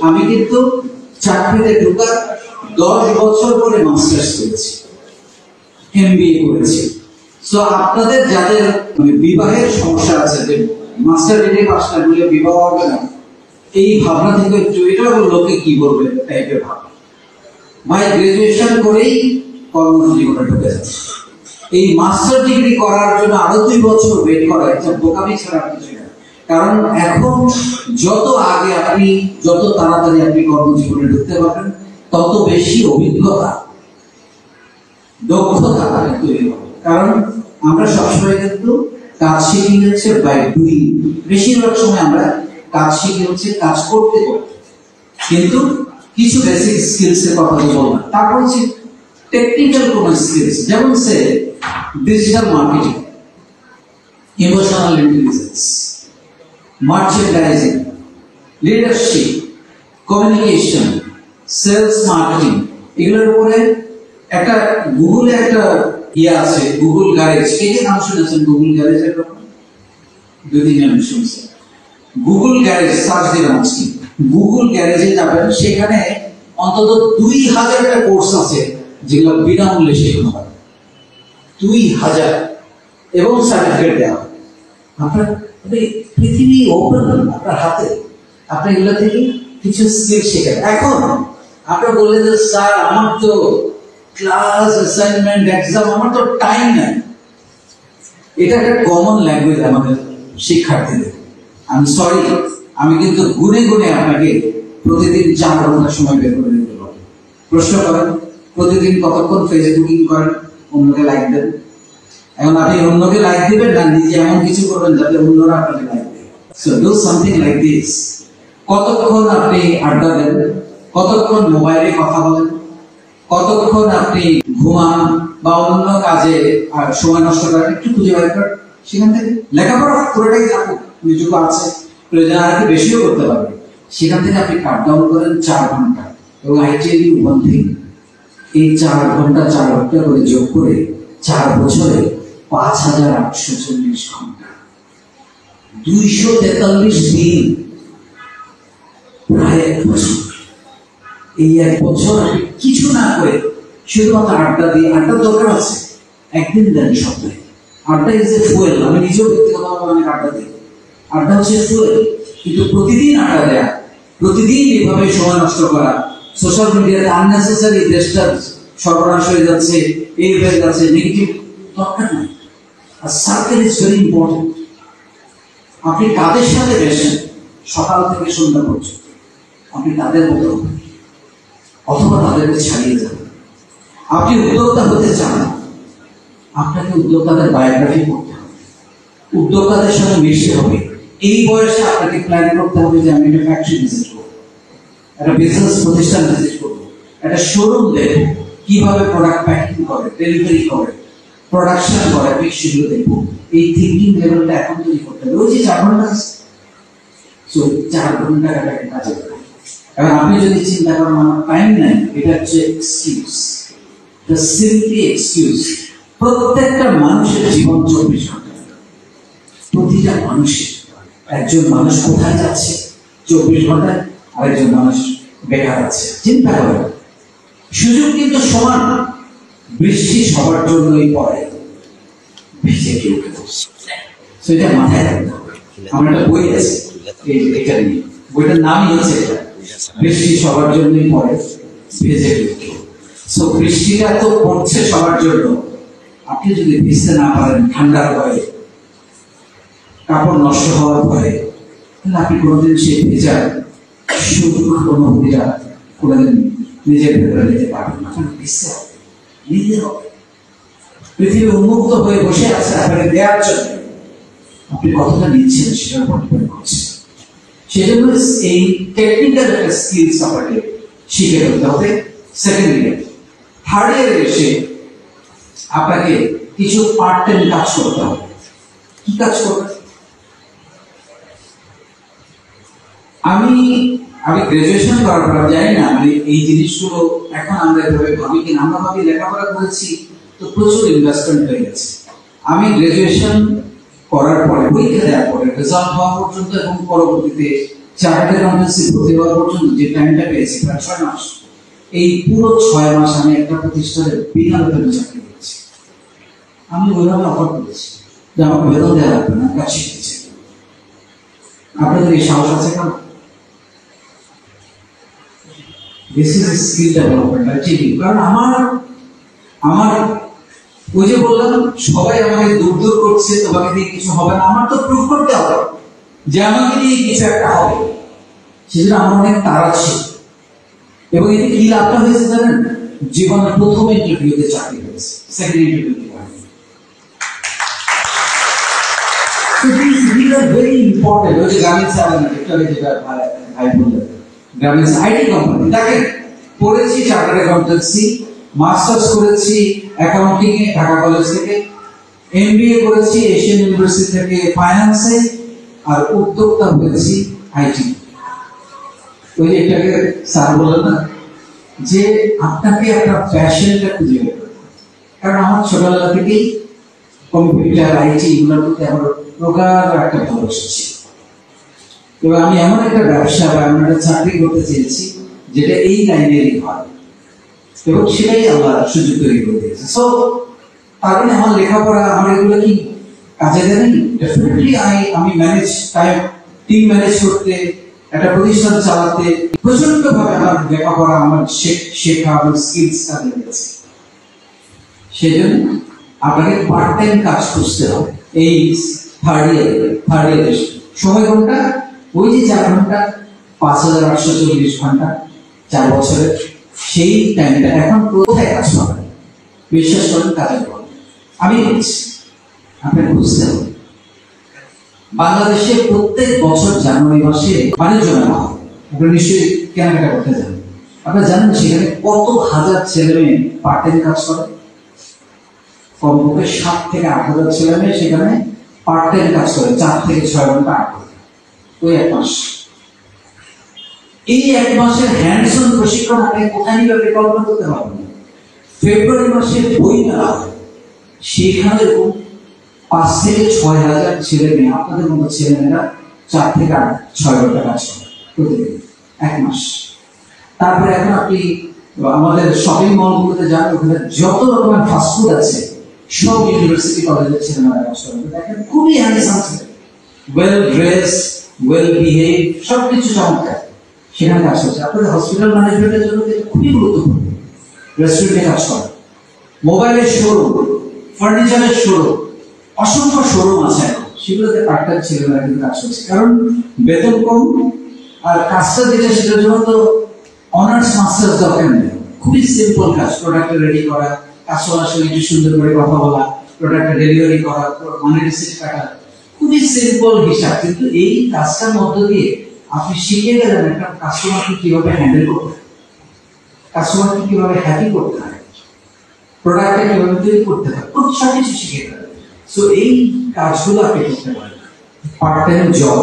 আমি কিন্তু চাকরিতে ঢোকার 10 বছর পরে মাস্টার্স করেছি, এমবিএ করেছি। সো আপনাদের যাদের বিবাহের সমস্যা আছে, যে মাস্টার ডিগ্রি পাস না করলে বিবাহ হবে না, এই ভাবনা থেকে একটু এটা লোকে কি বলবে টাইপের ভাবনা। ভাই গ্রাজুয়েশন করেই কর্মজীবনে ঢুকে যাচ্ছে। এই মাস্টার ডিগ্রি করার জন্য আরো 2 বছর ওয়েট করা এটা বোকামি ছাড়া কিছু না। কারণ এখন যত আগে আপনি, যত তাড়াতাড়ি আপনি কর্মজীবনে ঢুকতে পারবেন, তত বেশি অভিজ্ঞতা, দক্ষতা তৈরি হবে। কারণ আমরা সবসময় কিন্তু কাজ শিখি হচ্ছে বাই ডুইং। বেশিরভাগ সময় আমরা কাজ শিখি হচ্ছে কাজ করতে করতে, কিন্তু কিছু বেসিক স্কিলস এর কথা বলবো না। তারপর হচ্ছে টেকনিক্যাল কোন স্কিলস, যেমন সে digital marketing, emotional intelligence, merchandising, leadership, communication, sales marketing, এগুলোর উপরে একটা গুগলে একটা আছে, গুগল গ্যারেজ। কে কে নাম শুনেছেন গুগল গ্যারেজের ব্যাপারে? 2-3 জন শুনছেন। গুগল গ্যারেজ সার্চ দিবেন আজকে, গুগল গ্যারেজে যাবেন, সেখানে অন্তত 2000টা কোর্স আছে যেগুলো বিনামূল্যে শেখানো হয়। 2000 এবং সার্টিফিকেট দেওয়া হয়। আপনার পৃথিবী ওপেন আপনার হাতে, আপনি এগুলো থেকে কিছু স্কিল শেখেন। এখন আপনি বললেন যে স্যার আমার তো ক্লাস, অ্যাসাইনমেন্ট, এক্সাম, আমার তো টাইম নাই। এটা একটা কমন ল্যাঙ্গুয়েজ আমাদের শিক্ষার্থীদের। আমি সরি, আমি কিন্তু গুনে গুনে আপনাকে প্রতিদিন 4 ঘন্টা সময় বের করে দিতে পারি। প্রশ্ন করেন প্রতিদিন কতক্ষণ ফেসবুকিং করেন, অন্যকে লাইক দেন। এখন আপনি অন্যকে লাইক দিবেন না, নিজে এমন কিছু করবেন যাতে অন্যরা আপনাকে লাইক দেয়। So do something like this. কতক্ষণ আপনি আড্ডা দেন, কতক্ষণ মোবাইলে কথা বলেন, কতক্ষণ আপনি ঘুমান বা অন্য কাজে সময় নষ্ট করেন, একটু খুঁজে বের করেন। সেখান থেকে লেখাপড়া পুরোটাই থাকুক, নিযুক্ত আছে, প্রয়োজন আর একটু বেশিও করতে পারবে। সেখান থেকে আপনি কাট ডাউন করেন 4 ঘন্টা। এবং I tell you one thing, এই 4 ঘন্টা করে যোগ করে 4 বছরে 5840 ঘন্টা, 243 দিন, প্রায় 1 বছর। এই 1 বছর কিছু না করে শুধুমাত্র আড্ডা দিয়ে, আড্ডার দরকার আছে, একদিন দেন সপ্তাহে। আড্ডা ইজ এ ফুয়েল। আমি নিজেও ব্যক্তিগতভাবে অনেক আড্ডা দিই। আড্ডা হচ্ছে ফুয়েল, কিন্তু প্রতিদিন আড্ডা দেয়া, প্রতিদিন এভাবে সময় নষ্ট করা, সোশ্যাল মিডিয়াতে আননেসেসারি দেশটা সর্বনাশ হয়ে যাচ্ছে, এই হয়ে যাচ্ছে, নেগেটিভ দরকার নাই। আর সার্কেল ইজ ভেরি ইম্পর্টেন্ট। আপনি কাদের সাথে বেসেন সকাল থেকে সন্ধ্যা পর্যন্ত, আপনি তাদের মতো অথবা তাদেরকে ছাড়িয়ে যান। আপনি উদ্যোক্তা হতে চান, আপনাকে উদ্যোক্তাদের বায়োগ্রাফি করতে হবে, উদ্যোক্তাদের সঙ্গে মিশতে হবে। এই বয়সে আপনাকে প্ল্যান করতে হবে যে আমি একটা ফ্যাক্টরি ভিজিট করবো, একটা বিজনেস প্রতিষ্ঠান ভিজিট করবো, একটা শোরুম দেখবো, কিভাবে প্রোডাক্ট প্যাকিং করে, ডেলিভারি করে, প্রোডাকশন করে, আমি সেগুলো দেখবো। এই থিঙ্কিং লেভেলটা এখন তৈরি করতে হবে। ওই যে 4 ঘন্টা আছে, 4 ঘন্টা কাজে লাগে। কারণ আপনি যদি চিন্তা করেন আমার টাইম নাই, এটা হচ্ছে এক্সকিউজ, এটা সিম্পলি এক্সকিউজ। প্রত্যেকটা মানুষের জীবন 24 ঘন্টা। প্রতিটা মানুষের, একজন মানুষ কোথায় যাচ্ছে 24 ঘন্টায়, আরেকজন মানুষ বেকার আছে। চিন্তা করেন, সুযোগ কিন্তু সমান। বৃষ্টি সবার জন্যই পড়ে, ভিজে কেউ সেটা মাথায় রাখতে হবে। আমার একটা বই আছে এটা নিয়ে, বইটার নামই হচ্ছে এটা, বৃষ্টি সবার জন্যই পড়ে, ভিজে কেউ। সো বৃষ্টিটা তো পড়ছে সবার জন্য, আপনি যদি ভিজতে না পারেন ঠান্ডার ভয়ে, কাপড় নষ্ট হওয়ার ভয়ে, তাহলে আপনি কোনোদিন সেই ভেজার সুখ অনুভূতিটা কোনোদিন নিজের ভেতরে নিতে পারবেন না। ভিজতে হবে, নিতে হবে। পৃথিবী উন্মুক্ত হয়ে বসে আছে আপনাকে দেওয়ার জন্য, আপনি কতটা নিচ্ছেন সেটার উপর ডিপেন্ড করছে। সেজন্য এই টেকনিক্যাল একটা স্কিলস আপনাকে শিখে ফেলতে হবে। সেকেন্ড ইয়ার, থার্ড ইয়ারে এসে আপনাকে কিছু পার্ট টাইম কাজ করতে হবে। কি কাজ করবেন? আমি গ্রাজুয়েশন করার পর জানি না মানে এই জিনিসগুলো এখন আমরা এভাবে ভাবি কিনা। আমরা ভাবি লেখাপড়া করেছি তো প্রচুর ইনভেস্টমেন্ট হয়ে গেছে। আমি গ্রাজুয়েশন করার পরে, পরীক্ষা দেওয়ার পরে, রেজাল্ট হওয়া পর্যন্ত এবং পরবর্তীতে চার্টার্ড অ্যাকাউন্টেন্সি ভর্তি হওয়ার পর্যন্ত যে টাইমটা পেয়েছি প্রায় 6 মাস, এই পুরো 6 মাস আমি একটা প্রতিষ্ঠানে বিনা বেতনে চাকরি করেছি। আমি ওইভাবে অফার করেছি যে আমাকে বেতন দেওয়া লাগবে না, কাজ শিখেছি। আপনাদের এই সাহস আছে কেন? This is skill development. ঠিকই, কারণ আমার ওই যে বললাম সবাই আমাকে দূর দূর করছে, তোমাকে দিয়ে কিছু হবে না, আমার তো প্রুভ করতে হবে যে আমাকে দিয়ে কিছু একটা হবে। সেজন্য আমার অনেক তাড়া ছিল। এবং এতে কি লাভটা হয়েছে জানেন? জীবনের প্রথম ইন্টারভিউতে চাকরি হয়েছে, সেকেন্ড ইন্টারভিউতে হয়নি। So these are very important. ওই যে গ্রামীণ যেটা ভাই বললেন, গ্রামীণ আইটি কোম্পানি, দেখেন পড়েছি চার্টার্ড অ্যাকাউন্টেন্সি, মাস্টার্স করেছি অ্যাকাউন্টিং এ ঢাকা কলেজ থেকে, এমবিএ করেছি এশিয়ান ইউনিভার্সিটি থেকে ফাইন্যান্সে, আর উদ্যোক্তা হয়েছি আইটি। ওই যে এটাকে স্যার বললেন না যে আপনাকে আপনার প্যাশনটা খুঁজে বের করতে হবে। কারণ আমার ছোটবেলা থেকেই কম্পিউটার আইটি এগুলোর প্রতি আমার প্রগাঢ় একটা ভালোবাসা ছিল। এবং আমি এমন একটা ব্যবসা বা এমন একটা চাকরি করতে চেয়েছি যেটা এই লাইনেরই হয়, এবং সেটাই আল্লাহ সুযোগ তৈরি করে দিয়েছে। সো তার মানে আমার লেখাপড়া, আমার এগুলো কি কাজে দেয়নি? ডেফিনেটলি আমি ম্যানেজ টাইম, টিম ম্যানেজ করতে, একটা প্রতিষ্ঠান চালাতে প্রচন্ড ভাবে আমার লেখাপড়া, আমার শেখা, আমার স্কিলস কাজে লেগেছে। সেজন্য আপনাকে পার্ট টাইম কাজ খুঁজতে হবে। এই থার্ড ইয়ার সময় কোনটা? ওই যে 4 ঘন্টা, 5840 ঘন্টা 4 বছরের, সেই টাইমটা এখন কোথায় কাজ পাবেন? বিশ্বাস করেন কাজে পাবেন। আমি বলছি আপনাকে বুঝতে হবে, বাংলাদেশে প্রত্যেক বছর জানুয়ারি মাসে বাণিজ্য মেলা হয়। আপনারা নিশ্চয়ই কেনাকাটা করতে যান। আপনারা জানেন সেখানে কত হাজার ছেলে মেয়ে পার্ট টাইম কাজ করে? কমপক্ষে 7 থেকে 8 হাজার ছেলে মেয়ে সেখানে পার্ট টাইম কাজ করে, 4 থেকে 6 ঘন্টা 8 ঘন্টা, ওই 1 মাস। এই 1 মাসের হ্যান্ডস অন প্রশিক্ষণ আপনি কোথায় নিয়ে কল্পনা করতে পারবেন? ফেব্রুয়ারি মাসে বই মেলা হয়, সেখানে 5 থেকে 6 হাজার ছেলে মেয়ে, আপনাদের মতো ছেলে মেয়েরা 4 থেকে 6 ঘন্টা কাজ করে প্রতিদিন 1 মাস। তারপরে এখন আপনি আমাদের শপিং মলগুলোতে যান, ওখানে যত রকমের ফাস্টফুড আছে সব ইউনিভার্সিটি কলেজের ছেলেমেয়েরা কাজ করে। দেখেন খুবই হ্যান্ডসাম ছেলে, ওয়েল ড্রেস, ওয়েল বিহেভ, সবকিছু চমৎকার, সেখানে কাজ করছে। আপনাদের হসপিটাল ম্যানেজমেন্টের জন্য এটা খুবই গুরুত্বপূর্ণ। রেস্টুরেন্টে কাজ করে, মোবাইলের শোরুম, ফার্নিচারের শোরুম, অসংখ্য শোরুম আছে এখন, সেগুলোতে পার্ট টাইম ছেলেমেয়েরা কিন্তু কাজ করছে। কারণ বেতন কম, আর কাজটা যেটা সেটার জন্য তো অনার্স মাস্টার্স দরকার নেই। খুবই সিম্পল কাজ, প্রোডাক্ট রেডি করা, কাস্টমার সঙ্গে একটু সুন্দর করে কথা বলা, প্রোডাক্ট ডেলিভারি করা, মানি রিসিপ্ট কাটা, খুবই সিম্পল হিসাব। কিন্তু এই কাজটার মধ্য দিয়ে আপনি শিখে গেলেন একটা কাস্টমারকে কিভাবে হ্যান্ডেল করতে হয়, কাস্টমারকে কিভাবে হ্যাপি করতে হয়, প্রোডাক্টটা কিভাবে তৈরি করতে হয়, সব কিছু শিখে গেলেন। সো এই কাজগুলো আপনি করতে পারেন। Part time job